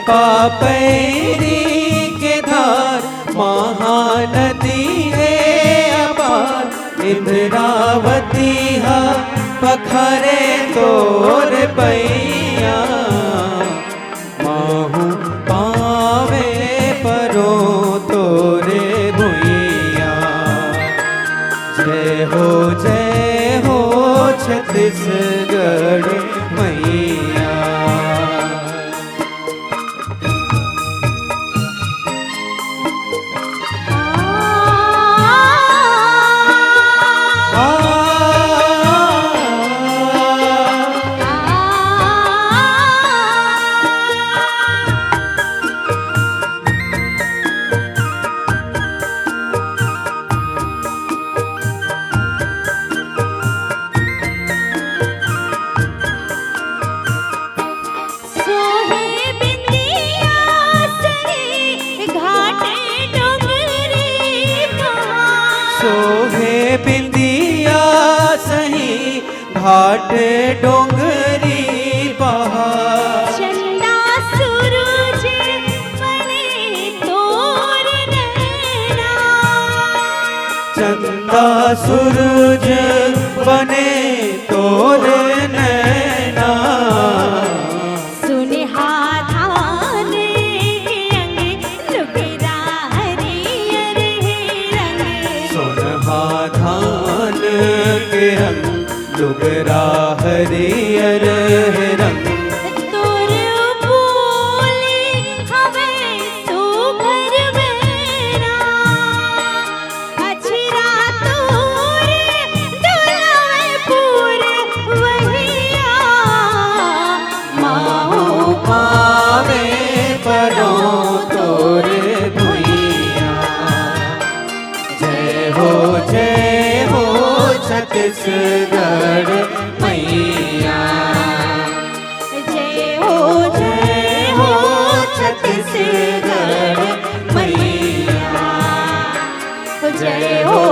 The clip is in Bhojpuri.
पापैरी के धार महानदी है अपार इंद्रावती हा पखरे तोर पैया माहू पावे परो तोरे भुइया जय हो छत्तीसगढ़ मैया। सोहे बिंदिया सही घाट डोंगरी पहाड़ चंदा सूरज बने तोर नैना चंदा सूरज बने तोर नैना सुनहा धान रंग लुगरा हरियर रंग सोनहा धान के रंग लुगरा हरियर रंग तोर बोले हवे सुभर बेरा अछरा तोरे डोलावे पूरे वहिया माहू पावे परो तोरे भुइया जय हो छत्तीसगढ़ मैया जय हो छत्तीसगढ़ मैया जय हो